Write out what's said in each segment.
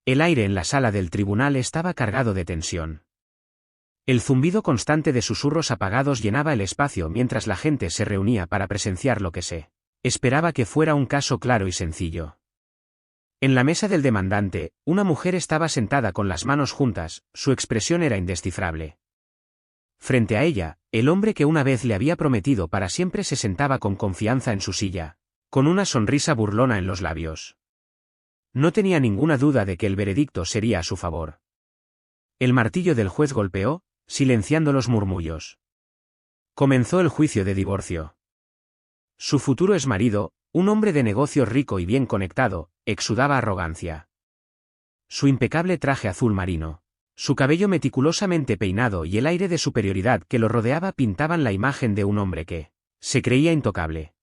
El aire en la sala del tribunal estaba cargado de tensión. El zumbido constante de susurros apagados llenaba el espacio mientras la gente se reunía para presenciar lo que se esperaba que fuera un caso claro y sencillo. En la mesa del demandante, una mujer estaba sentada con las manos juntas, su expresión era indescifrable. Frente a ella, el hombre que una vez le había prometido para siempre se sentaba con confianza en su silla, con una sonrisa burlona en los labios. No tenía ninguna duda de que el veredicto sería a su favor. El martillo del juez golpeó, silenciando los murmullos. Comenzó el juicio de divorcio. Su futuro exmarido, un hombre de negocios rico y bien conectado, exudaba arrogancia. Su impecable traje azul marino, su cabello meticulosamente peinado y el aire de superioridad que lo rodeaba pintaban la imagen de un hombre que se creía intocable.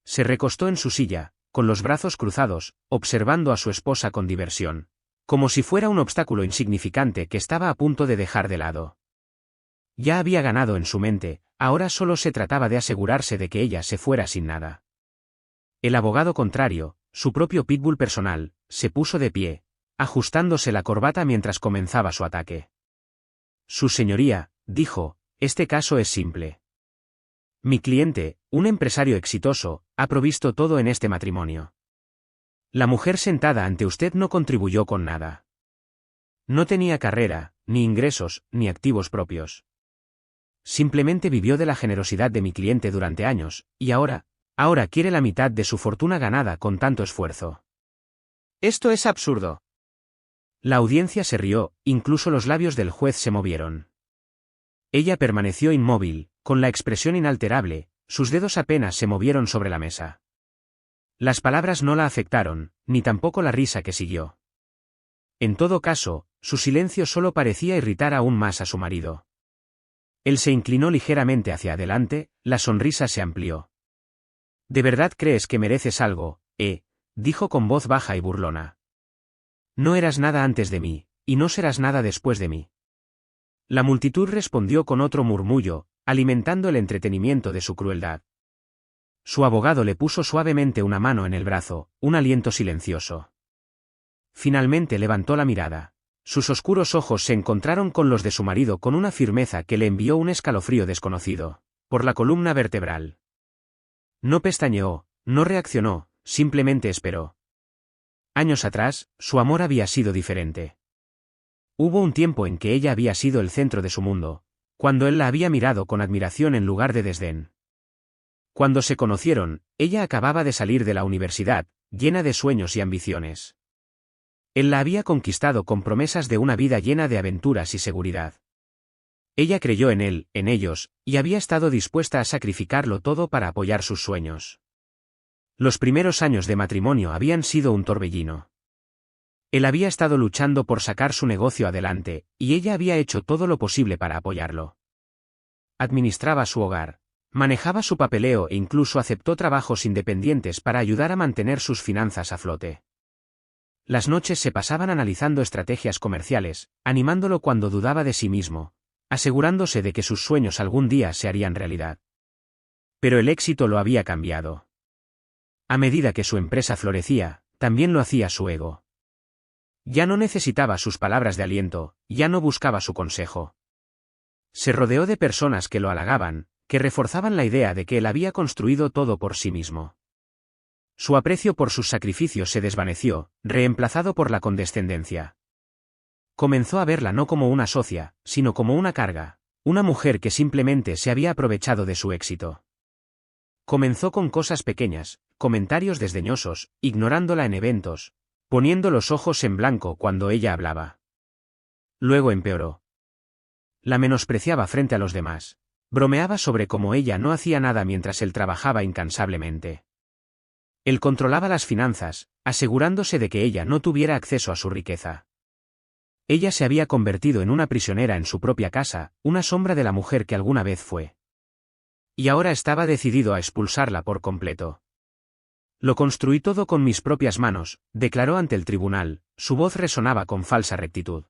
Se recostó en su silla, con los brazos cruzados, observando a su esposa con diversión, como si fuera un obstáculo insignificante que estaba a punto de dejar de lado. Ya había ganado en su mente, ahora solo se trataba de asegurarse de que ella se fuera sin nada. El abogado contrario, su propio pitbull personal, se puso de pie, ajustándose la corbata mientras comenzaba su ataque. Su señoría, dijo, este caso es simple. Mi cliente, un empresario exitoso, ha provisto todo en este matrimonio. La mujer sentada ante usted no contribuyó con nada. No tenía carrera, ni ingresos, ni activos propios. Simplemente vivió de la generosidad de mi cliente durante años, y ahora quiere la mitad de su fortuna ganada con tanto esfuerzo. Esto es absurdo. La audiencia se rió, incluso los labios del juez se movieron. Ella permaneció inmóvil, con la expresión inalterable, sus dedos apenas se movieron sobre la mesa. Las palabras no la afectaron, ni tampoco la risa que siguió. En todo caso, su silencio solo parecía irritar aún más a su marido. Él se inclinó ligeramente hacia adelante, la sonrisa se amplió. ¿De verdad crees que mereces algo, dijo con voz baja y burlona? No eras nada antes de mí, y no serás nada después de mí. La multitud respondió con otro murmullo, alimentando el entretenimiento de su crueldad. Su abogado le puso suavemente una mano en el brazo, un aliento silencioso. Finalmente levantó la mirada. Sus oscuros ojos se encontraron con los de su marido con una firmeza que le envió un escalofrío desconocido, por la columna vertebral. No pestañeó, no reaccionó, simplemente esperó. Años atrás, su amor había sido diferente. Hubo un tiempo en que ella había sido el centro de su mundo, cuando él la había mirado con admiración en lugar de desdén. Cuando se conocieron, ella acababa de salir de la universidad, llena de sueños y ambiciones. Él la había conquistado con promesas de una vida llena de aventuras y seguridad. Ella creyó en él, en ellos, y había estado dispuesta a sacrificarlo todo para apoyar sus sueños. Los primeros años de matrimonio habían sido un torbellino. Él había estado luchando por sacar su negocio adelante, y ella había hecho todo lo posible para apoyarlo. Administraba su hogar, manejaba su papeleo e incluso aceptó trabajos independientes para ayudar a mantener sus finanzas a flote. Las noches se pasaban analizando estrategias comerciales, animándolo cuando dudaba de sí mismo, asegurándose de que sus sueños algún día se harían realidad. Pero el éxito lo había cambiado. A medida que su empresa florecía, también lo hacía su ego. Ya no necesitaba sus palabras de aliento, ya no buscaba su consejo. Se rodeó de personas que lo halagaban, que reforzaban la idea de que él había construido todo por sí mismo. Su aprecio por sus sacrificios se desvaneció, reemplazado por la condescendencia. Comenzó a verla no como una socia, sino como una carga, una mujer que simplemente se había aprovechado de su éxito. Comenzó con cosas pequeñas, comentarios desdeñosos, ignorándola en eventos, poniendo los ojos en blanco cuando ella hablaba. Luego empeoró. La menospreciaba frente a los demás. Bromeaba sobre cómo ella no hacía nada mientras él trabajaba incansablemente. Él controlaba las finanzas, asegurándose de que ella no tuviera acceso a su riqueza. Ella se había convertido en una prisionera en su propia casa, una sombra de la mujer que alguna vez fue. Y ahora estaba decidido a expulsarla por completo. Lo construí todo con mis propias manos, declaró ante el tribunal, su voz resonaba con falsa rectitud.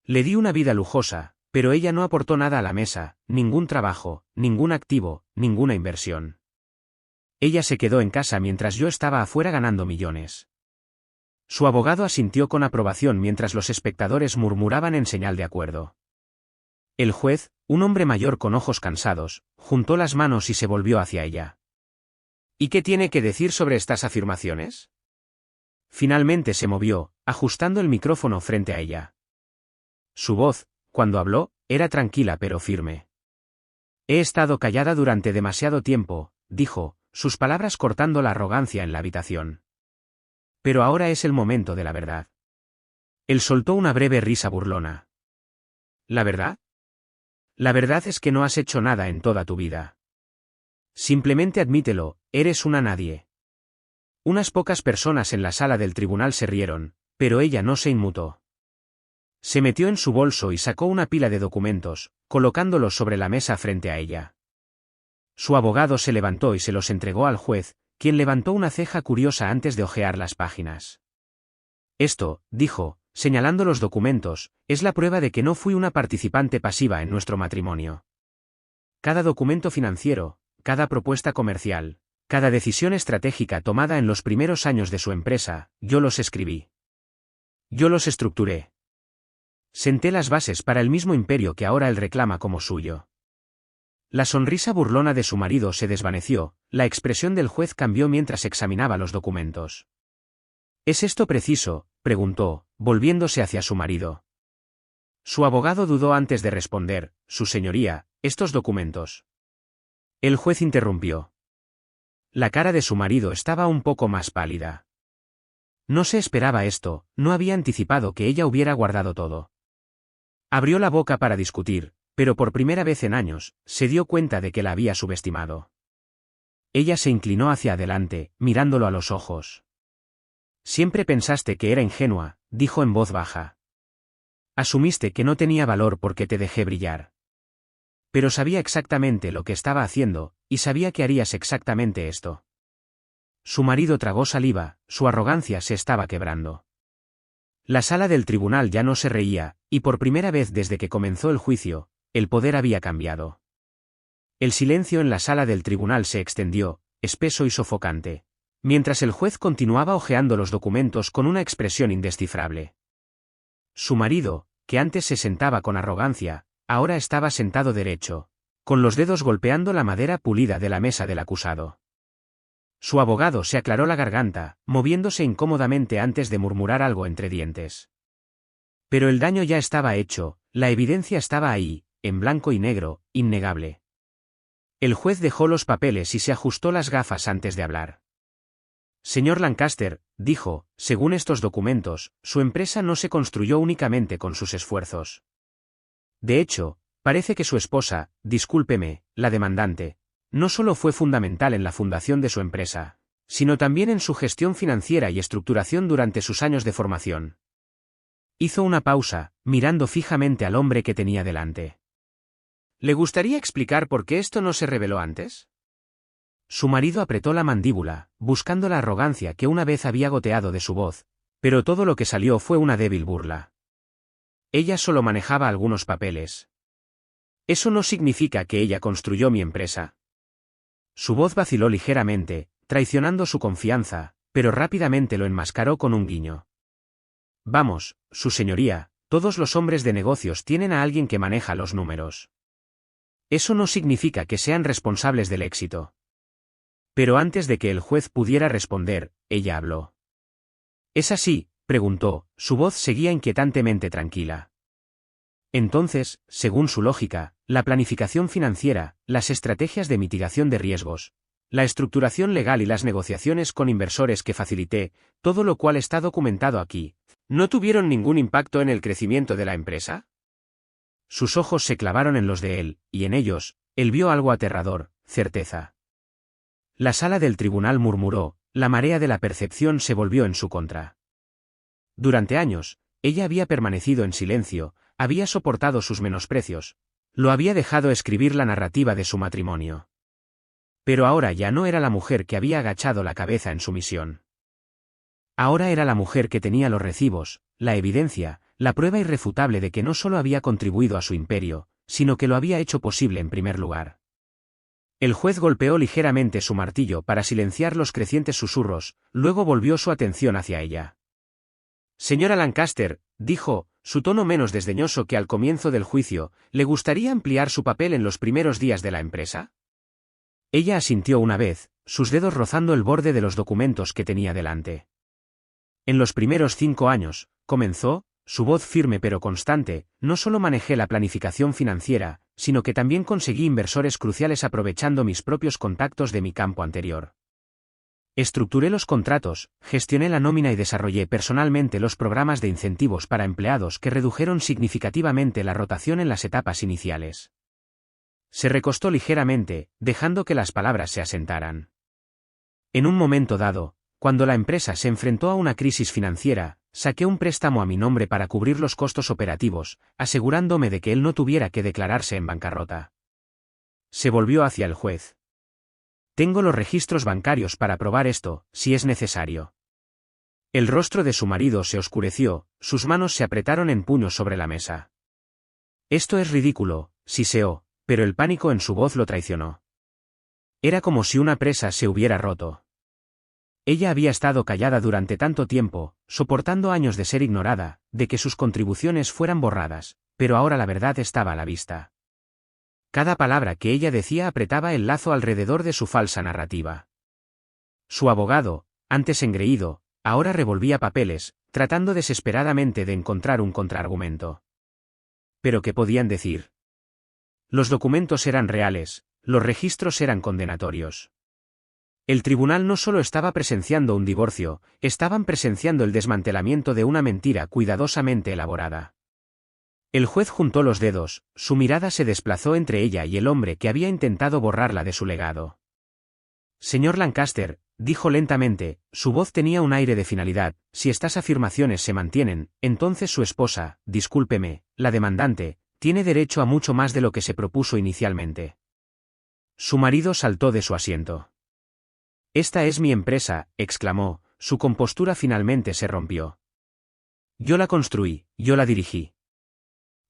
Le di una vida lujosa, pero ella no aportó nada a la mesa, ningún trabajo, ningún activo, ninguna inversión. Ella se quedó en casa mientras yo estaba afuera ganando millones. Su abogado asintió con aprobación mientras los espectadores murmuraban en señal de acuerdo. El juez, un hombre mayor con ojos cansados, juntó las manos y se volvió hacia ella. ¿Y qué tiene que decir sobre estas afirmaciones? Finalmente se movió, ajustando el micrófono frente a ella. Su voz, cuando habló, era tranquila pero firme. He estado callada durante demasiado tiempo, dijo, sus palabras cortando la arrogancia en la habitación. Pero ahora es el momento de la verdad. Él soltó una breve risa burlona. ¿La verdad? La verdad es que no has hecho nada en toda tu vida. Simplemente admítelo, eres una nadie. Unas pocas personas en la sala del tribunal se rieron, pero ella no se inmutó. Se metió en su bolso y sacó una pila de documentos, colocándolos sobre la mesa frente a ella. Su abogado se levantó y se los entregó al juez, quien levantó una ceja curiosa antes de hojear las páginas. Esto, dijo, señalando los documentos, es la prueba de que no fui una participante pasiva en nuestro matrimonio. Cada documento financiero, cada propuesta comercial, cada decisión estratégica tomada en los primeros años de su empresa, yo los escribí. Yo los estructuré. Senté las bases para el mismo imperio que ahora él reclama como suyo. La sonrisa burlona de su marido se desvaneció, la expresión del juez cambió mientras examinaba los documentos. ¿Es esto preciso?, preguntó, volviéndose hacia su marido. Su abogado dudó antes de responder, Su señoría, estos documentos. El juez interrumpió. La cara de su marido estaba un poco más pálida. No se esperaba esto, no había anticipado que ella hubiera guardado todo. Abrió la boca para discutir, pero por primera vez en años, se dio cuenta de que la había subestimado. Ella se inclinó hacia adelante, mirándolo a los ojos. Siempre pensaste que era ingenua, dijo en voz baja. Asumiste que no tenía valor porque te dejé brillar. Pero sabía exactamente lo que estaba haciendo, y sabía que harías exactamente esto. Su marido tragó saliva, su arrogancia se estaba quebrando. La sala del tribunal ya no se reía, y por primera vez desde que comenzó el juicio, el poder había cambiado. El silencio en la sala del tribunal se extendió, espeso y sofocante, mientras el juez continuaba hojeando los documentos con una expresión indescifrable. Su marido, que antes se sentaba con arrogancia, ahora estaba sentado derecho, con los dedos golpeando la madera pulida de la mesa del acusado. Su abogado se aclaró la garganta, moviéndose incómodamente antes de murmurar algo entre dientes. Pero el daño ya estaba hecho, la evidencia estaba ahí, en blanco y negro, innegable. El juez dejó los papeles y se ajustó las gafas antes de hablar. Señor Lancaster, dijo, según estos documentos, su empresa no se construyó únicamente con sus esfuerzos. De hecho, parece que su esposa, discúlpeme, la demandante, no solo fue fundamental en la fundación de su empresa, sino también en su gestión financiera y estructuración durante sus años de formación. Hizo una pausa, mirando fijamente al hombre que tenía delante. ¿Le gustaría explicar por qué esto no se reveló antes? Su marido apretó la mandíbula, buscando la arrogancia que una vez había goteado de su voz, pero todo lo que salió fue una débil burla. Ella solo manejaba algunos papeles. Eso no significa que ella construyó mi empresa. Su voz vaciló ligeramente, traicionando su confianza, pero rápidamente lo enmascaró con un guiño. Vamos, su señoría, todos los hombres de negocios tienen a alguien que maneja los números. Eso no significa que sean responsables del éxito. Pero antes de que el juez pudiera responder, ella habló. ¿Es así?, preguntó, su voz seguía inquietantemente tranquila. Entonces, según su lógica, la planificación financiera, las estrategias de mitigación de riesgos, la estructuración legal y las negociaciones con inversores que facilité, todo lo cual está documentado aquí, ¿no tuvieron ningún impacto en el crecimiento de la empresa? Sus ojos se clavaron en los de él, y en ellos, él vio algo aterrador, certeza. La sala del tribunal murmuró, la marea de la percepción se volvió en su contra. Durante años, ella había permanecido en silencio, había soportado sus menosprecios, lo había dejado escribir la narrativa de su matrimonio. Pero ahora ya no era la mujer que había agachado la cabeza en sumisión. Ahora era la mujer que tenía los recibos, la evidencia, la prueba irrefutable de que no solo había contribuido a su imperio, sino que lo había hecho posible en primer lugar. El juez golpeó ligeramente su martillo para silenciar los crecientes susurros, luego volvió su atención hacia ella. Señora Lancaster, dijo, su tono menos desdeñoso que al comienzo del juicio, ¿le gustaría ampliar su papel en los primeros días de la empresa? Ella asintió una vez, sus dedos rozando el borde de los documentos que tenía delante. En los primeros 5 años, comenzó, su voz firme pero constante, no solo manejé la planificación financiera, sino que también conseguí inversores cruciales aprovechando mis propios contactos de mi campo anterior. Estructuré los contratos, gestioné la nómina y desarrollé personalmente los programas de incentivos para empleados que redujeron significativamente la rotación en las etapas iniciales. Se recostó ligeramente, dejando que las palabras se asentaran. En un momento dado, cuando la empresa se enfrentó a una crisis financiera, saqué un préstamo a mi nombre para cubrir los costos operativos, asegurándome de que él no tuviera que declararse en bancarrota. Se volvió hacia el juez. Tengo los registros bancarios para probar esto, si es necesario. El rostro de su marido se oscureció, sus manos se apretaron en puños sobre la mesa. Esto es ridículo, siseó, pero el pánico en su voz lo traicionó. Era como si una presa se hubiera roto. Ella había estado callada durante tanto tiempo, soportando años de ser ignorada, de que sus contribuciones fueran borradas, pero ahora la verdad estaba a la vista. Cada palabra que ella decía apretaba el lazo alrededor de su falsa narrativa. Su abogado, antes engreído, ahora revolvía papeles, tratando desesperadamente de encontrar un contraargumento. ¿Pero qué podían decir? Los documentos eran reales, los registros eran condenatorios. El tribunal no solo estaba presenciando un divorcio, estaban presenciando el desmantelamiento de una mentira cuidadosamente elaborada. El juez juntó los dedos, su mirada se desplazó entre ella y el hombre que había intentado borrarla de su legado. Señor Lancaster, dijo lentamente, su voz tenía un aire de finalidad, si estas afirmaciones se mantienen, entonces su esposa, discúlpeme, la demandante, tiene derecho a mucho más de lo que se propuso inicialmente. Su marido saltó de su asiento. Esta es mi empresa, exclamó, su compostura finalmente se rompió. Yo la construí, yo la dirigí.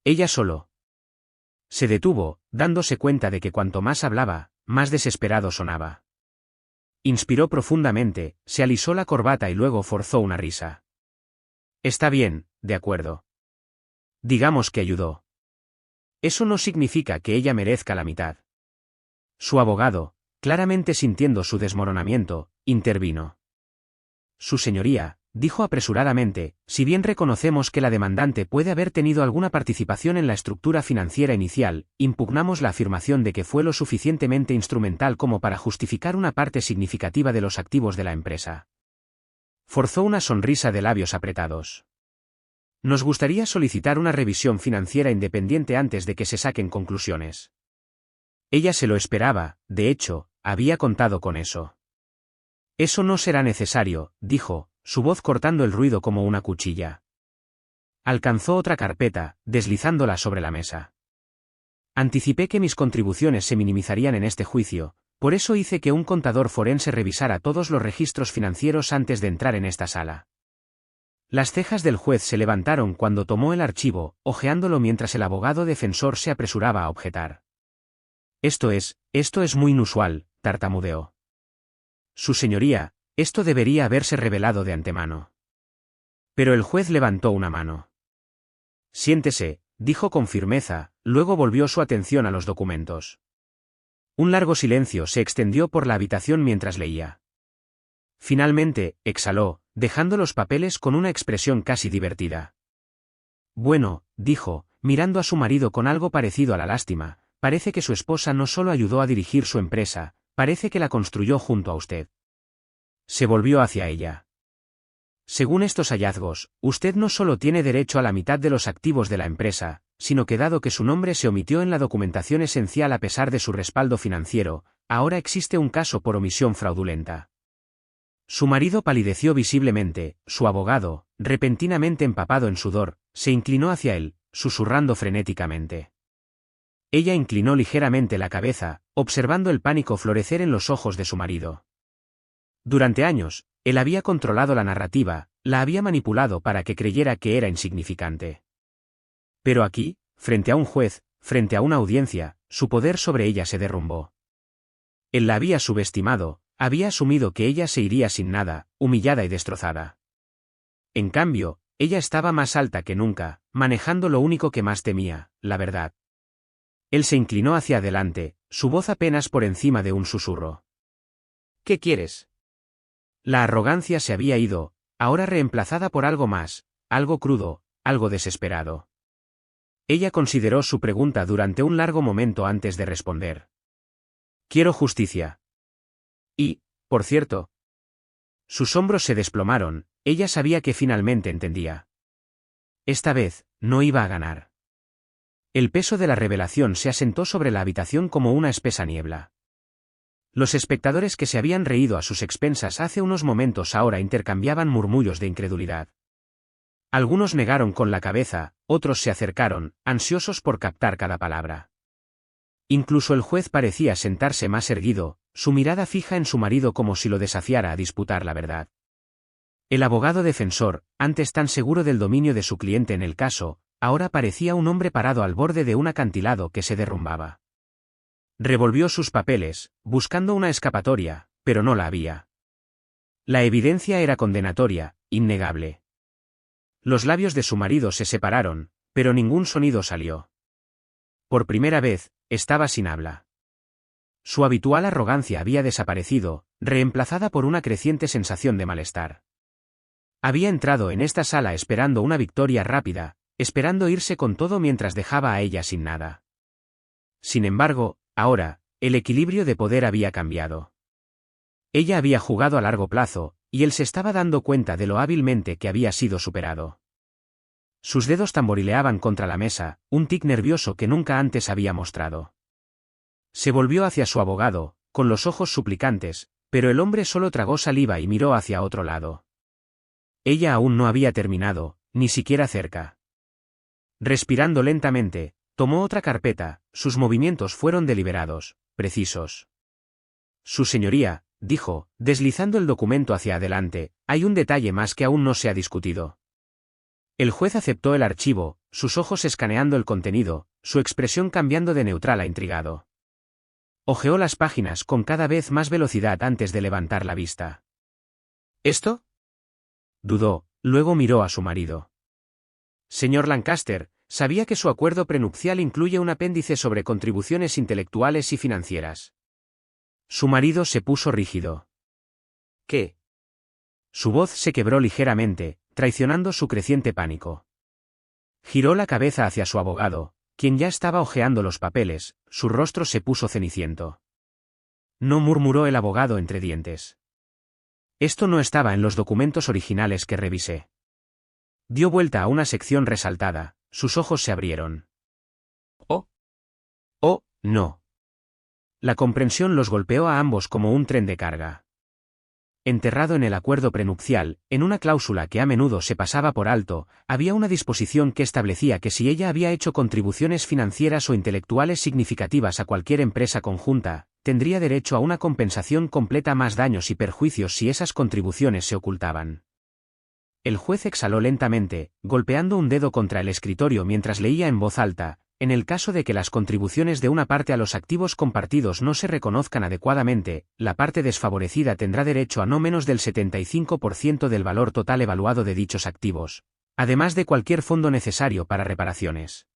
Ella solo. Se detuvo, dándose cuenta de que cuanto más hablaba, más desesperado sonaba. Inspiró profundamente, se alisó la corbata y luego forzó una risa. Está bien, de acuerdo. Digamos que ayudó. Eso no significa que ella merezca la mitad. Su abogado, claramente sintiendo su desmoronamiento, intervino. Su señoría, dijo apresuradamente, si bien reconocemos que la demandante puede haber tenido alguna participación en la estructura financiera inicial, impugnamos la afirmación de que fue lo suficientemente instrumental como para justificar una parte significativa de los activos de la empresa. Forzó una sonrisa de labios apretados. Nos gustaría solicitar una revisión financiera independiente antes de que se saquen conclusiones. Ella se lo esperaba, de hecho, había contado con eso. Eso no será necesario, dijo, su voz cortando el ruido como una cuchilla. Alcanzó otra carpeta, deslizándola sobre la mesa. Anticipé que mis contribuciones se minimizarían en este juicio, por eso hice que un contador forense revisara todos los registros financieros antes de entrar en esta sala. Las cejas del juez se levantaron cuando tomó el archivo, hojeándolo mientras el abogado defensor se apresuraba a objetar. Esto es muy inusual, tartamudeó. Su señoría, esto debería haberse revelado de antemano. Pero el juez levantó una mano. Siéntese, dijo con firmeza, luego volvió su atención a los documentos. Un largo silencio se extendió por la habitación mientras leía. Finalmente, exhaló, dejando los papeles con una expresión casi divertida. Bueno, dijo, mirando a su marido con algo parecido a la lástima, parece que su esposa no solo ayudó a dirigir su empresa, parece que la construyó junto a usted. Se volvió hacia ella. Según estos hallazgos, usted no solo tiene derecho a la mitad de los activos de la empresa, sino que dado que su nombre se omitió en la documentación esencial a pesar de su respaldo financiero, ahora existe un caso por omisión fraudulenta. Su marido palideció visiblemente, su abogado, repentinamente empapado en sudor, se inclinó hacia él, susurrando frenéticamente. Ella inclinó ligeramente la cabeza, observando el pánico florecer en los ojos de su marido. Durante años, él había controlado la narrativa, la había manipulado para que creyera que era insignificante. Pero aquí, frente a un juez, frente a una audiencia, su poder sobre ella se derrumbó. Él la había subestimado, había asumido que ella se iría sin nada, humillada y destrozada. En cambio, ella estaba más alta que nunca, manejando lo único que más temía, la verdad. Él se inclinó hacia adelante, su voz apenas por encima de un susurro. ¿Qué quieres? La arrogancia se había ido, ahora reemplazada por algo más, algo crudo, algo desesperado. Ella consideró su pregunta durante un largo momento antes de responder. Quiero justicia. Y, por cierto. Sus hombros se desplomaron, ella sabía que finalmente entendía. Esta vez, no iba a ganar. El peso de la revelación se asentó sobre la habitación como una espesa niebla. Los espectadores que se habían reído a sus expensas hace unos momentos ahora intercambiaban murmullos de incredulidad. Algunos negaron con la cabeza, otros se acercaron, ansiosos por captar cada palabra. Incluso el juez parecía sentarse más erguido, su mirada fija en su marido como si lo desafiara a disputar la verdad. El abogado defensor, antes tan seguro del dominio de su cliente en el caso, ahora parecía un hombre parado al borde de un acantilado que se derrumbaba. Revolvió sus papeles, buscando una escapatoria, pero no la había. La evidencia era condenatoria, innegable. Los labios de su marido se separaron, pero ningún sonido salió. Por primera vez, estaba sin habla. Su habitual arrogancia había desaparecido, reemplazada por una creciente sensación de malestar. Había entrado en esta sala esperando una victoria rápida, esperando irse con todo mientras dejaba a ella sin nada. Sin embargo, ahora, el equilibrio de poder había cambiado. Ella había jugado a largo plazo, y él se estaba dando cuenta de lo hábilmente que había sido superado. Sus dedos tamborileaban contra la mesa, un tic nervioso que nunca antes había mostrado. Se volvió hacia su abogado, con los ojos suplicantes, pero el hombre solo tragó saliva y miró hacia otro lado. Ella aún no había terminado, ni siquiera cerca. Respirando lentamente, tomó otra carpeta, sus movimientos fueron deliberados, precisos. Su señoría, dijo, deslizando el documento hacia adelante, hay un detalle más que aún no se ha discutido. El juez aceptó el archivo, sus ojos escaneando el contenido, su expresión cambiando de neutral a intrigado. Hojeó las páginas con cada vez más velocidad antes de levantar la vista. ¿Esto? Dudó, luego miró a su marido. Señor Lancaster, sabía que su acuerdo prenupcial incluye un apéndice sobre contribuciones intelectuales y financieras. Su marido se puso rígido. ¿Qué? Su voz se quebró ligeramente, traicionando su creciente pánico. Giró la cabeza hacia su abogado, quien ya estaba hojeando los papeles, su rostro se puso ceniciento. No, murmuró el abogado entre dientes. Esto no estaba en los documentos originales que revisé. Dio vuelta a una sección resaltada, sus ojos se abrieron. Oh. Oh, no. La comprensión los golpeó a ambos como un tren de carga. Enterrado en el acuerdo prenupcial, en una cláusula que a menudo se pasaba por alto, había una disposición que establecía que si ella había hecho contribuciones financieras o intelectuales significativas a cualquier empresa conjunta, tendría derecho a una compensación completa más daños y perjuicios si esas contribuciones se ocultaban. El juez exhaló lentamente, golpeando un dedo contra el escritorio mientras leía en voz alta. En el caso de que las contribuciones de una parte a los activos compartidos no se reconozcan adecuadamente, la parte desfavorecida tendrá derecho a no menos del 75% del valor total evaluado de dichos activos, además de cualquier fondo necesario para reparaciones.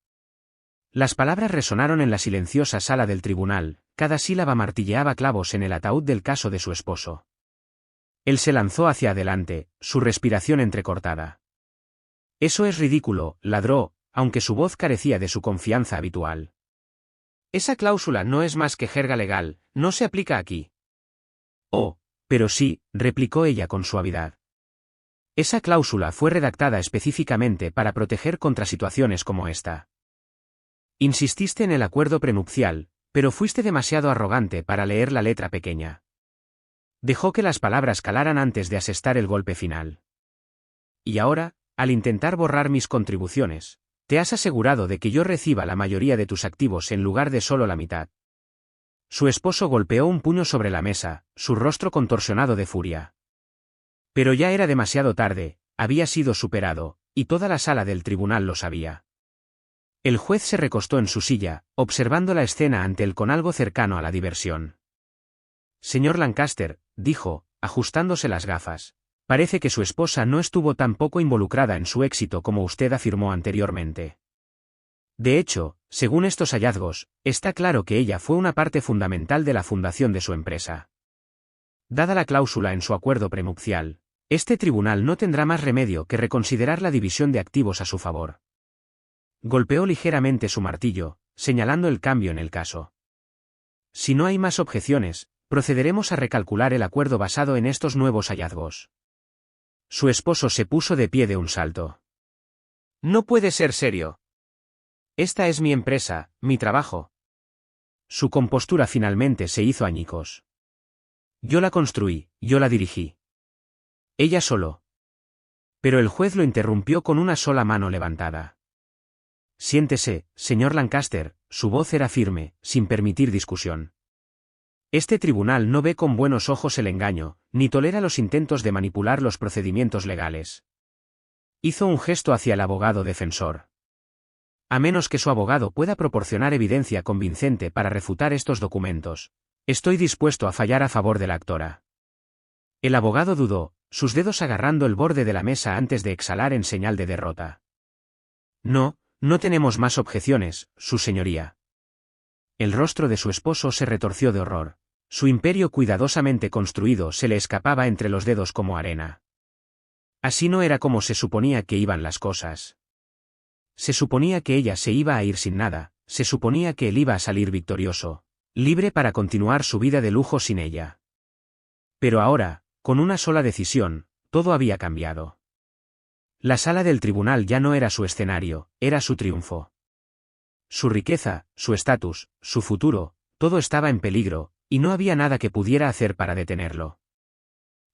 Las palabras resonaron en la silenciosa sala del tribunal, cada sílaba martilleaba clavos en el ataúd del caso de su esposo. Él se lanzó hacia adelante, su respiración entrecortada. Eso es ridículo, ladró, aunque su voz carecía de su confianza habitual. Esa cláusula no es más que jerga legal, no se aplica aquí. Oh, pero sí, replicó ella con suavidad. Esa cláusula fue redactada específicamente para proteger contra situaciones como esta. Insististe en el acuerdo prenupcial, pero fuiste demasiado arrogante para leer la letra pequeña. Dejó que las palabras calaran antes de asestar el golpe final. Y ahora, al intentar borrar mis contribuciones, te has asegurado de que yo reciba la mayoría de tus activos en lugar de solo la mitad. Su esposo golpeó un puño sobre la mesa, su rostro contorsionado de furia. Pero ya era demasiado tarde, había sido superado, y toda la sala del tribunal lo sabía. El juez se recostó en su silla, observando la escena ante él con algo cercano a la diversión. Señor Lancaster, dijo, ajustándose las gafas, Parece que su esposa no estuvo tan poco involucrada en su éxito como usted afirmó anteriormente. De hecho, según estos hallazgos, está claro que ella fue una parte fundamental de la fundación de su empresa. Dada la cláusula en su acuerdo prenupcial, este tribunal no tendrá más remedio que reconsiderar la división de activos a su favor. Golpeó ligeramente su martillo, señalando el cambio en el caso. Si no hay más objeciones, procederemos a recalcular el acuerdo basado en estos nuevos hallazgos. Su esposo se puso de pie de un salto. No puede ser serio. Esta es mi empresa, mi trabajo. Su compostura finalmente se hizo añicos. Yo la construí, yo la dirigí. Ella solo. Pero el juez lo interrumpió con una sola mano levantada. Siéntese, señor Lancaster, su voz era firme, sin permitir discusión. Este tribunal no ve con buenos ojos el engaño, ni tolera los intentos de manipular los procedimientos legales. Hizo un gesto hacia el abogado defensor. A menos que su abogado pueda proporcionar evidencia convincente para refutar estos documentos, estoy dispuesto a fallar a favor de la actora. El abogado dudó, sus dedos agarrando el borde de la mesa antes de exhalar en señal de derrota. No, no tenemos más objeciones, su señoría. El rostro de su esposo se retorció de horror. Su imperio cuidadosamente construido se le escapaba entre los dedos como arena. Así no era como se suponía que iban las cosas. Se suponía que ella se iba a ir sin nada, se suponía que él iba a salir victorioso, libre para continuar su vida de lujo sin ella. Pero ahora, con una sola decisión, todo había cambiado. La sala del tribunal ya no era su escenario, era su triunfo. Su riqueza, su estatus, su futuro, todo estaba en peligro, y no había nada que pudiera hacer para detenerlo.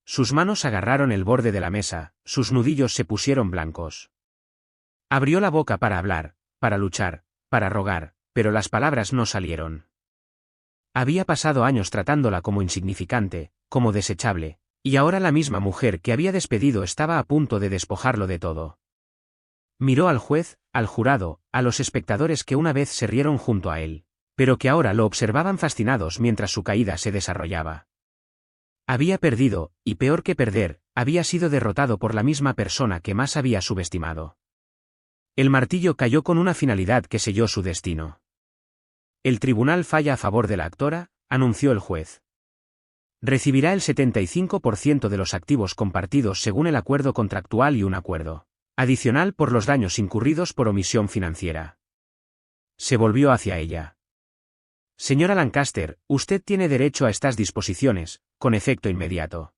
Sus manos agarraron el borde de la mesa, sus nudillos se pusieron blancos. Abrió la boca para hablar, para luchar, para rogar, pero las palabras no salieron. Había pasado años tratándola como insignificante, como desechable, y ahora la misma mujer que había despedido estaba a punto de despojarlo de todo. Miró al juez, al jurado, a los espectadores que una vez se rieron junto a él, pero que ahora lo observaban fascinados mientras su caída se desarrollaba. Había perdido, y peor que perder, había sido derrotado por la misma persona que más había subestimado. El martillo cayó con una finalidad que selló su destino. El tribunal falla a favor de la actora, anunció el juez. Recibirá el 75% de los activos compartidos según el acuerdo contractual y un acuerdo adicional por los daños incurridos por omisión financiera. Se volvió hacia ella. Señora Lancaster, usted tiene derecho a estas disposiciones, con efecto inmediato.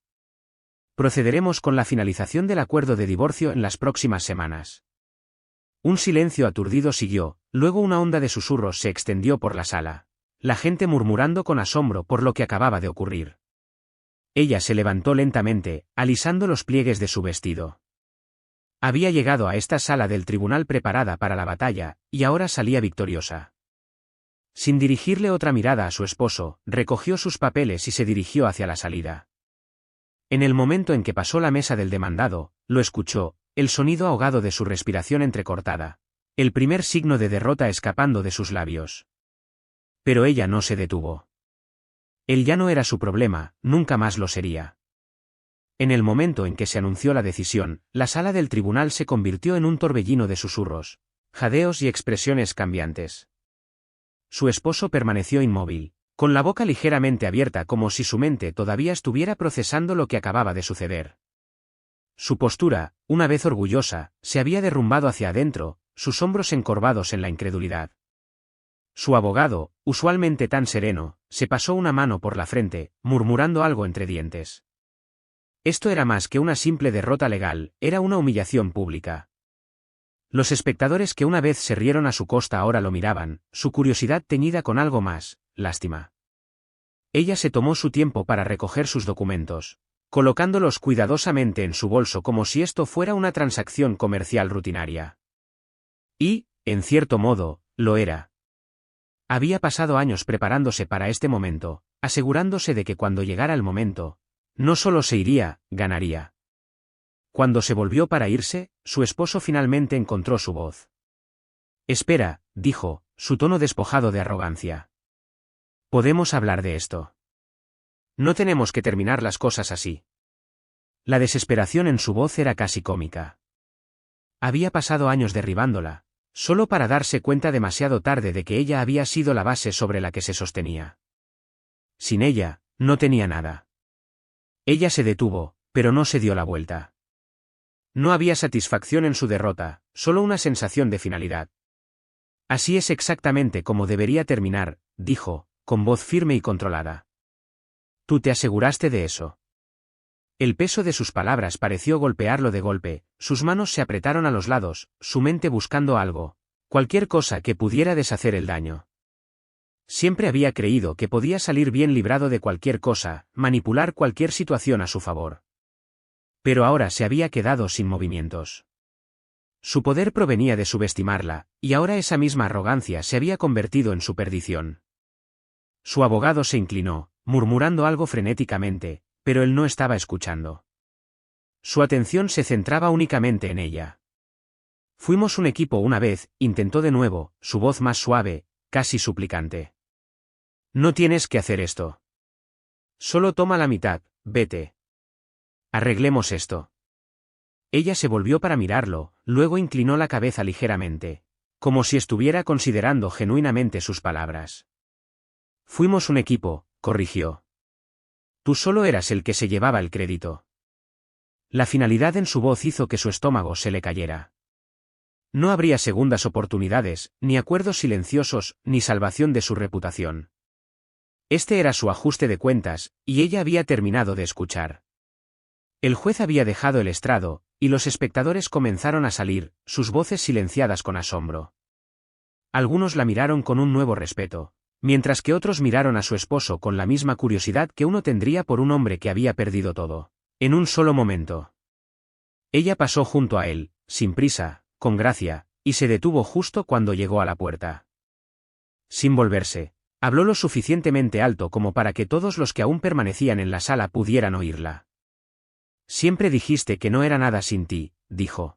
Procederemos con la finalización del acuerdo de divorcio en las próximas semanas. Un silencio aturdido siguió, luego una onda de susurros se extendió por la sala, la gente murmurando con asombro por lo que acababa de ocurrir. Ella se levantó lentamente, alisando los pliegues de su vestido. Había llegado a esta sala del tribunal preparada para la batalla, y ahora salía victoriosa. Sin dirigirle otra mirada a su esposo, recogió sus papeles y se dirigió hacia la salida. En el momento en que pasó la mesa del demandado, lo escuchó, el sonido ahogado de su respiración entrecortada, el primer signo de derrota escapando de sus labios. Pero ella no se detuvo. Él ya no era su problema, nunca más lo sería. En el momento en que se anunció la decisión, la sala del tribunal se convirtió en un torbellino de susurros, jadeos y expresiones cambiantes. Su esposo permaneció inmóvil, con la boca ligeramente abierta como si su mente todavía estuviera procesando lo que acababa de suceder. Su postura, una vez orgullosa, se había derrumbado hacia adentro, sus hombros encorvados en la incredulidad. Su abogado, usualmente tan sereno, se pasó una mano por la frente, murmurando algo entre dientes. Esto era más que una simple derrota legal, era una humillación pública. Los espectadores que una vez se rieron a su costa ahora lo miraban, su curiosidad teñida con algo más, lástima. Ella se tomó su tiempo para recoger sus documentos, colocándolos cuidadosamente en su bolso como si esto fuera una transacción comercial rutinaria. Y, en cierto modo, lo era. Había pasado años preparándose para este momento, asegurándose de que cuando llegara el momento, no solo se iría, ganaría. Cuando se volvió para irse, su esposo finalmente encontró su voz. Espera, dijo, su tono despojado de arrogancia. Podemos hablar de esto. No tenemos que terminar las cosas así. La desesperación en su voz era casi cómica. Había pasado años derribándola, solo para darse cuenta demasiado tarde de que ella había sido la base sobre la que se sostenía. Sin ella, no tenía nada. Ella se detuvo, pero no se dio la vuelta. No había satisfacción en su derrota, solo una sensación de finalidad. Así es exactamente como debería terminar, dijo, con voz firme y controlada. Tú te aseguraste de eso. El peso de sus palabras pareció golpearlo de golpe, sus manos se apretaron a los lados, su mente buscando algo, cualquier cosa que pudiera deshacer el daño. Siempre había creído que podía salir bien librado de cualquier cosa, manipular cualquier situación a su favor. Pero ahora se había quedado sin movimientos. Su poder provenía de subestimarla, y ahora esa misma arrogancia se había convertido en su perdición. Su abogado se inclinó, murmurando algo frenéticamente, pero él no estaba escuchando. Su atención se centraba únicamente en ella. Fuimos un equipo una vez, intentó de nuevo, su voz más suave, casi suplicante. No tienes que hacer esto. Solo toma la mitad, vete. Arreglemos esto. Ella se volvió para mirarlo, luego inclinó la cabeza ligeramente, como si estuviera considerando genuinamente sus palabras. Fuimos un equipo, corrigió. Tú solo eras el que se llevaba el crédito. La finalidad en su voz hizo que su estómago se le cayera. No habría segundas oportunidades, ni acuerdos silenciosos, ni salvación de su reputación. Este era su ajuste de cuentas, y ella había terminado de escuchar. El juez había dejado el estrado, y los espectadores comenzaron a salir, sus voces silenciadas con asombro. Algunos la miraron con un nuevo respeto, mientras que otros miraron a su esposo con la misma curiosidad que uno tendría por un hombre que había perdido todo, en un solo momento. Ella pasó junto a él, sin prisa, con gracia, y se detuvo justo cuando llegó a la puerta. Sin volverse, habló lo suficientemente alto como para que todos los que aún permanecían en la sala pudieran oírla. Siempre dijiste que no era nada sin ti, dijo.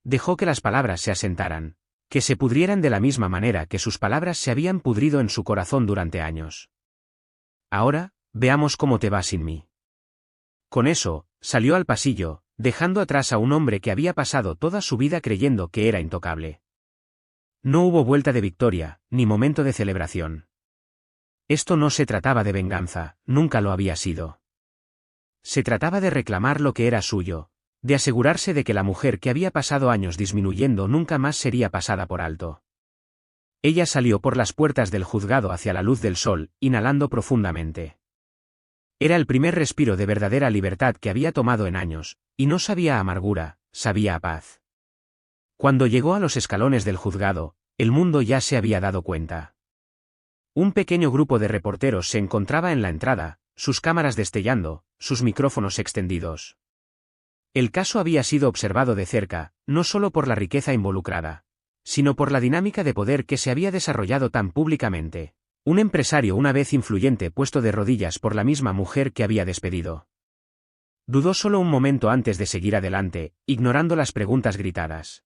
Dejó que las palabras se asentaran, que se pudrieran de la misma manera que sus palabras se habían pudrido en su corazón durante años. Ahora, veamos cómo te va sin mí. Con eso, salió al pasillo, dejando atrás a un hombre que había pasado toda su vida creyendo que era intocable. No hubo vuelta de victoria, ni momento de celebración. Esto no se trataba de venganza, nunca lo había sido. Se trataba de reclamar lo que era suyo, de asegurarse de que la mujer que había pasado años disminuyendo nunca más sería pasada por alto. Ella salió por las puertas del juzgado hacia la luz del sol, inhalando profundamente. Era el primer respiro de verdadera libertad que había tomado en años, y no sabía a amargura, sabía a paz. Cuando llegó a los escalones del juzgado, el mundo ya se había dado cuenta. Un pequeño grupo de reporteros se encontraba en la entrada, sus cámaras destellando, sus micrófonos extendidos. El caso había sido observado de cerca, no solo por la riqueza involucrada, sino por la dinámica de poder que se había desarrollado tan públicamente. Un empresario una vez influyente puesto de rodillas por la misma mujer que había despedido. Dudó solo un momento antes de seguir adelante, ignorando las preguntas gritadas.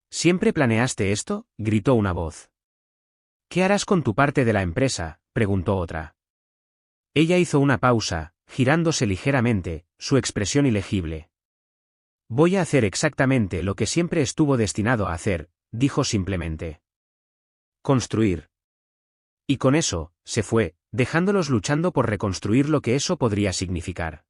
¿Siempre planeaste esto?, gritó una voz. ¿Qué harás con tu parte de la empresa?, preguntó otra. Ella hizo una pausa, girándose ligeramente, su expresión ilegible. Voy a hacer exactamente lo que siempre estuvo destinado a hacer, dijo simplemente. Construir. Y con eso, se fue, dejándolos luchando por reconstruir lo que eso podría significar.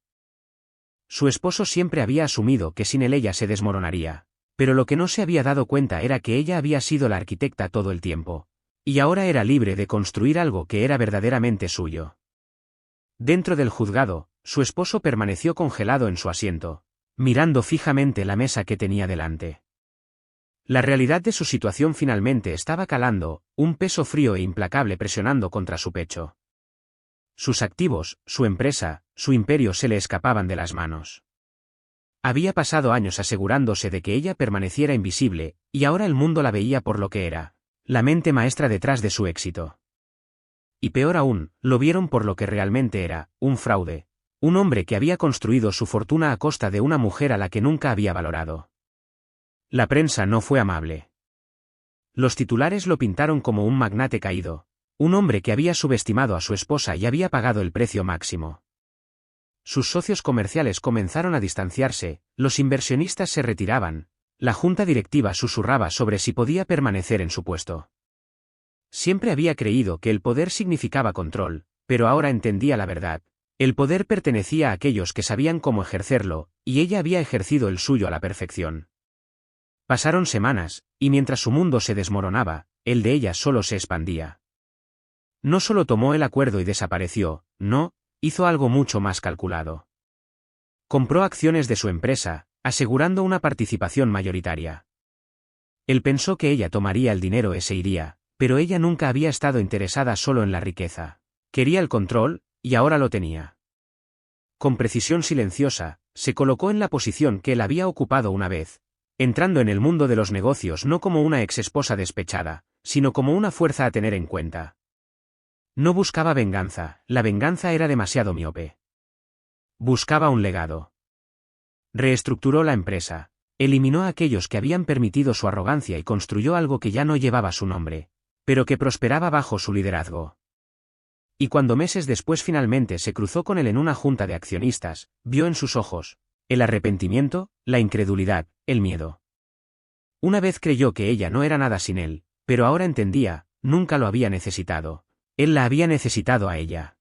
Su esposo siempre había asumido que sin él ella se desmoronaría, pero lo que no se había dado cuenta era que ella había sido la arquitecta todo el tiempo, y ahora era libre de construir algo que era verdaderamente suyo. Dentro del juzgado, su esposo permaneció congelado en su asiento, mirando fijamente la mesa que tenía delante. La realidad de su situación finalmente estaba calando, un peso frío e implacable presionando contra su pecho. Sus activos, su empresa, su imperio se le escapaban de las manos. Había pasado años asegurándose de que ella permaneciera invisible, y ahora el mundo la veía por lo que era, la mente maestra detrás de su éxito. Y peor aún, lo vieron por lo que realmente era, un fraude, un hombre que había construido su fortuna a costa de una mujer a la que nunca había valorado. La prensa no fue amable. Los titulares lo pintaron como un magnate caído, un hombre que había subestimado a su esposa y había pagado el precio máximo. sus socios comerciales comenzaron a distanciarse, los inversionistas se retiraban, la junta directiva susurraba sobre si podía permanecer en su puesto. Siempre había creído que el poder significaba control, pero ahora entendía la verdad. El poder pertenecía a aquellos que sabían cómo ejercerlo, y ella había ejercido el suyo a la perfección. Pasaron semanas, y mientras su mundo se desmoronaba, el de ella solo se expandía. No solo tomó el acuerdo y desapareció, no, hizo algo mucho más calculado. Compró acciones de su empresa, asegurando una participación mayoritaria. Él pensó que ella tomaría el dinero y se iría, pero ella nunca había estado interesada solo en la riqueza. Quería el control, y ahora lo tenía. Con precisión silenciosa, se colocó en la posición que él había ocupado una vez, entrando en el mundo de los negocios no como una exesposa despechada, sino como una fuerza a tener en cuenta. No buscaba venganza, la venganza era demasiado miope. Buscaba un legado. Reestructuró la empresa, eliminó a aquellos que habían permitido su arrogancia y construyó algo que ya no llevaba su nombre, pero que prosperaba bajo su liderazgo. Y cuando meses después finalmente se cruzó con él en una junta de accionistas, vio en sus ojos el arrepentimiento, la incredulidad, el miedo. Una vez creyó que ella no era nada sin él, pero ahora entendía, nunca lo había necesitado. Él la había necesitado a ella.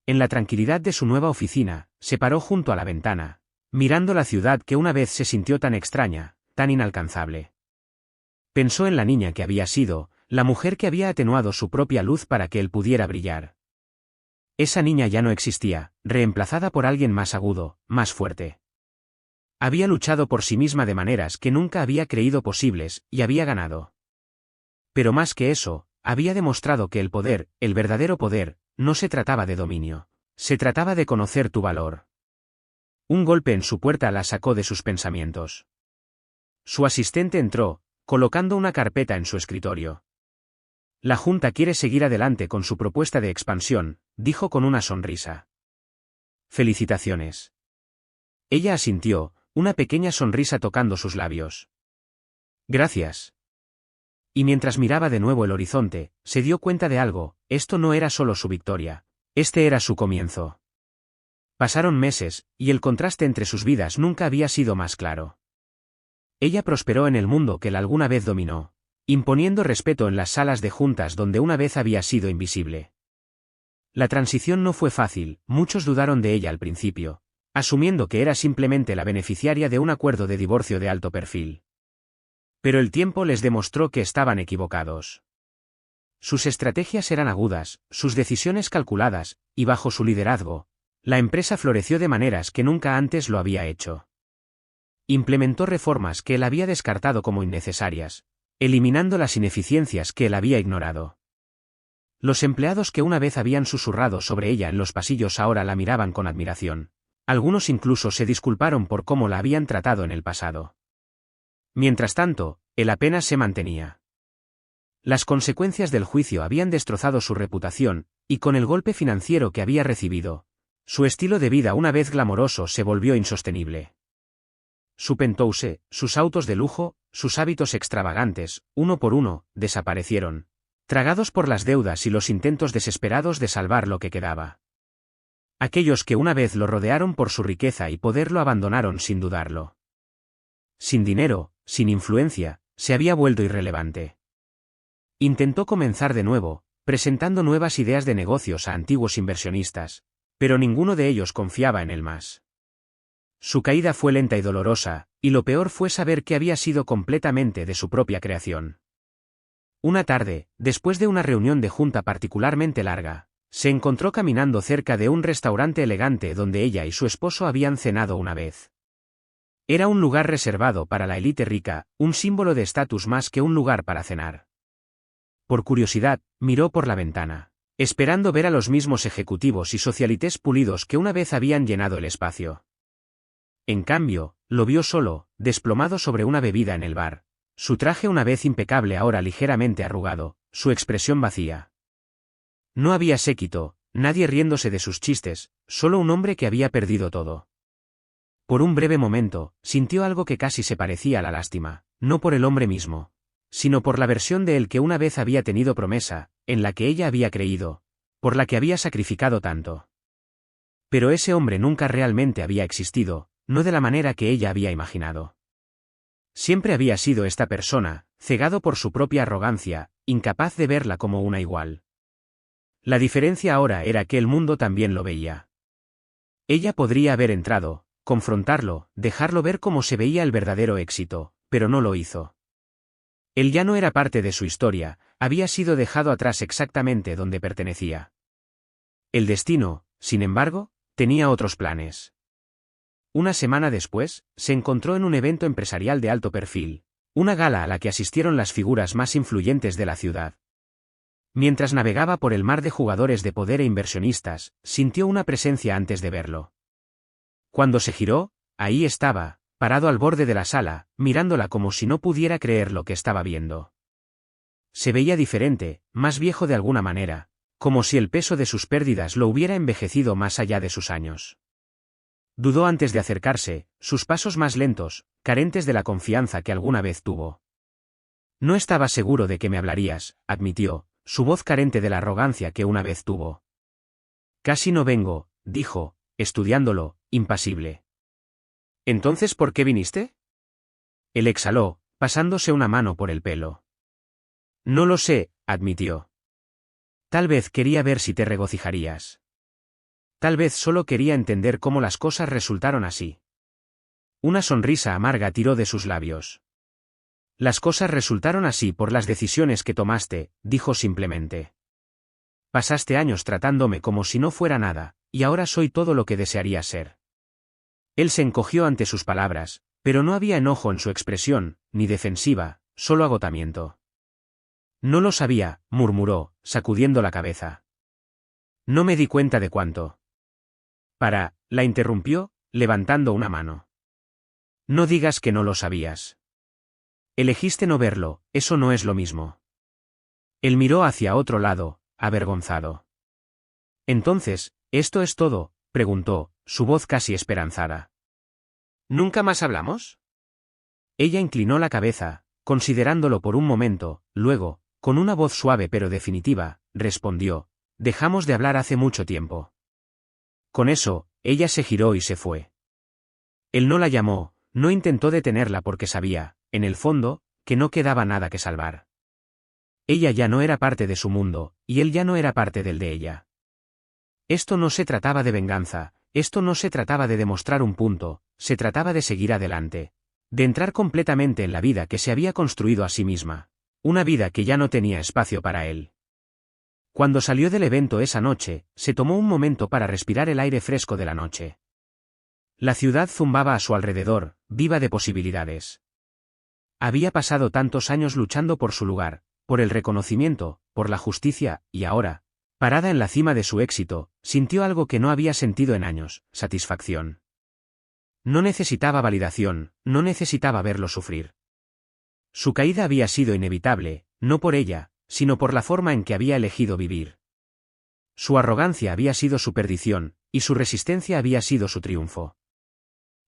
En la tranquilidad de su nueva oficina, se paró junto a la ventana, mirando la ciudad que una vez se sintió tan extraña, tan inalcanzable. Pensó en la niña que había sido, la mujer que había atenuado su propia luz para que él pudiera brillar. Esa niña ya no existía, reemplazada por alguien más agudo, más fuerte. Había luchado por sí misma de maneras que nunca había creído posibles, y había ganado. Pero más que eso, había demostrado que el poder, el verdadero poder, no se trataba de dominio. Se trataba de conocer tu valor. Un golpe en su puerta la sacó de sus pensamientos. Su asistente entró, colocando una carpeta en su escritorio. La Junta quiere seguir adelante con su propuesta de expansión, dijo con una sonrisa. Felicitaciones. Ella asintió, una pequeña sonrisa tocando sus labios. Gracias. Y mientras miraba de nuevo el horizonte, se dio cuenta de algo, esto no era solo su victoria, este era su comienzo. Pasaron meses, y el contraste entre sus vidas nunca había sido más claro. Ella prosperó en el mundo que él alguna vez dominó, imponiendo respeto en las salas de juntas donde una vez había sido invisible. La transición no fue fácil, muchos dudaron de ella al principio, asumiendo que era simplemente la beneficiaria de un acuerdo de divorcio de alto perfil. Pero el tiempo les demostró que estaban equivocados. Sus estrategias eran agudas, sus decisiones calculadas, y bajo su liderazgo, la empresa floreció de maneras que nunca antes lo había hecho. Implementó reformas que él había descartado como innecesarias, eliminando las ineficiencias que él había ignorado. Los empleados que una vez habían susurrado sobre ella en los pasillos ahora la miraban con admiración. Algunos incluso se disculparon por cómo la habían tratado en el pasado. Mientras tanto, él apenas se mantenía. Las consecuencias del juicio habían destrozado su reputación, y con el golpe financiero que había recibido, su estilo de vida una vez glamoroso se volvió insostenible. Su penthouse, sus autos de lujo, sus hábitos extravagantes, uno por uno, desaparecieron, tragados por las deudas y los intentos desesperados de salvar lo que quedaba. Aquellos que una vez lo rodearon por su riqueza y poder lo abandonaron sin dudarlo. Sin dinero, sin influencia, se había vuelto irrelevante. Intentó comenzar de nuevo, presentando nuevas ideas de negocios a antiguos inversionistas, pero ninguno de ellos confiaba en él más. Su caída fue lenta y dolorosa, y lo peor fue saber que había sido completamente de su propia creación. Una tarde, después de una reunión de junta particularmente larga, se encontró caminando cerca de un restaurante elegante donde ella y su esposo habían cenado una vez. Era un lugar reservado para la élite rica, un símbolo de estatus más que un lugar para cenar. Por curiosidad, miró por la ventana, esperando ver a los mismos ejecutivos y socialites pulidos que una vez habían llenado el espacio. En cambio, lo vio solo, desplomado sobre una bebida en el bar, su traje una vez impecable ahora ligeramente arrugado, su expresión vacía. No había séquito, nadie riéndose de sus chistes, solo un hombre que había perdido todo. Por un breve momento, sintió algo que casi se parecía a la lástima, no por el hombre mismo, sino por la versión de él que una vez había tenido promesa, en la que ella había creído, por la que había sacrificado tanto. Pero ese hombre nunca realmente había existido, no de la manera que ella había imaginado. Siempre había sido esta persona, cegado por su propia arrogancia, incapaz de verla como una igual. La diferencia ahora era que el mundo también lo veía. Ella podría haber entrado, confrontarlo, dejarlo ver cómo se veía el verdadero éxito, pero no lo hizo. Él ya no era parte de su historia, había sido dejado atrás exactamente donde pertenecía. El destino, sin embargo, tenía otros planes. Una semana después, se encontró en un evento empresarial de alto perfil, una gala a la que asistieron las figuras más influyentes de la ciudad. Mientras navegaba por el mar de jugadores de poder e inversionistas, sintió una presencia antes de verlo. Cuando se giró, ahí estaba, parado al borde de la sala, mirándola como si no pudiera creer lo que estaba viendo. Se veía diferente, más viejo de alguna manera, como si el peso de sus pérdidas lo hubiera envejecido más allá de sus años. Dudó antes de acercarse, sus pasos más lentos, carentes de la confianza que alguna vez tuvo. No estaba seguro de que me hablarías, admitió, su voz carente de la arrogancia que una vez tuvo. Casi no vengo, dijo, estudiándolo, impasible. ¿Entonces por qué viniste? Él exhaló, pasándose una mano por el pelo. No lo sé, admitió. Tal vez quería ver si te regocijarías. Tal vez solo quería entender cómo las cosas resultaron así. Una sonrisa amarga tiró de sus labios. Las cosas resultaron así por las decisiones que tomaste, dijo simplemente. Pasaste años tratándome como si no fuera nada, y ahora soy todo lo que desearía ser. Él se encogió ante sus palabras, pero no había enojo en su expresión, ni defensiva, solo agotamiento. No lo sabía, murmuró, sacudiendo la cabeza. No me di cuenta de cuánto. La interrumpió, levantando una mano. No digas que no lo sabías. Elegiste no verlo, eso no es lo mismo. Él miró hacia otro lado, avergonzado. Entonces, ¿esto es todo?, preguntó, su voz casi esperanzada. ¿Nunca más hablamos? Ella inclinó la cabeza, considerándolo por un momento, luego, con una voz suave pero definitiva, respondió, dejamos de hablar hace mucho tiempo. Con eso, ella se giró y se fue. Él no la llamó, no intentó detenerla porque sabía, en el fondo, que no quedaba nada que salvar. Ella ya no era parte de su mundo, y él ya no era parte del de ella. Esto no se trataba de venganza, esto no se trataba de demostrar un punto, se trataba de seguir adelante, de entrar completamente en la vida que se había construido a sí misma, una vida que ya no tenía espacio para él. Cuando salió del evento esa noche, se tomó un momento para respirar el aire fresco de la noche. La ciudad zumbaba a su alrededor, viva de posibilidades. Había pasado tantos años luchando por su lugar, por el reconocimiento, por la justicia, y ahora, parada en la cima de su éxito, sintió algo que no había sentido en años, satisfacción. No necesitaba validación, no necesitaba verlo sufrir. Su caída había sido inevitable, no por ella, sino por la forma en que había elegido vivir. Su arrogancia había sido su perdición, y su resistencia había sido su triunfo.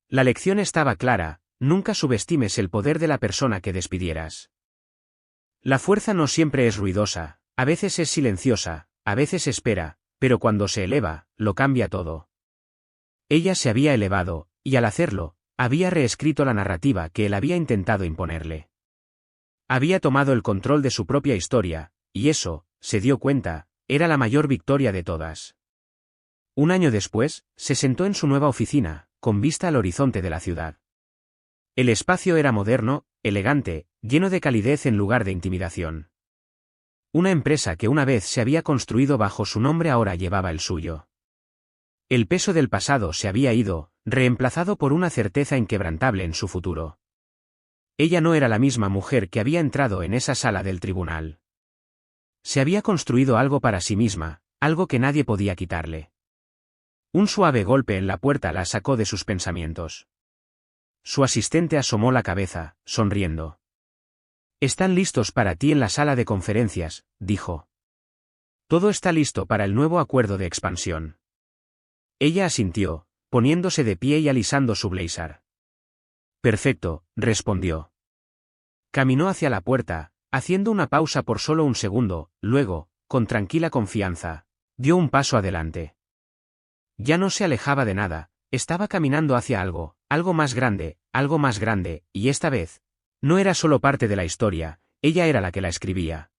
La lección estaba clara, nunca subestimes el poder de la persona que despidieras. La fuerza no siempre es ruidosa, a veces es silenciosa, a veces espera, pero cuando se eleva, lo cambia todo. Ella se había elevado, y al hacerlo, había reescrito la narrativa que él había intentado imponerle. Había tomado el control de su propia historia, y eso, se dio cuenta, era la mayor victoria de todas. Un año después, se sentó en su nueva oficina, con vista al horizonte de la ciudad. El espacio era moderno, elegante, lleno de calidez en lugar de intimidación. Una empresa que una vez se había construido bajo su nombre ahora llevaba el suyo. El peso del pasado se había ido, reemplazado por una certeza inquebrantable en su futuro. Ella no era la misma mujer que había entrado en esa sala del tribunal. Se había construido algo para sí misma, algo que nadie podía quitarle. Un suave golpe en la puerta la sacó de sus pensamientos. Su asistente asomó la cabeza, sonriendo. «Están listos para ti en la sala de conferencias», dijo. «Todo está listo para el nuevo acuerdo de expansión». Ella asintió, poniéndose de pie y alisando su blazer. «Perfecto», respondió. Caminó hacia la puerta, haciendo una pausa por solo un segundo, luego, con tranquila confianza, dio un paso adelante. Ya no se alejaba de nada, estaba caminando hacia algo más grande, y esta vez, no era solo parte de la historia, ella era la que la escribía.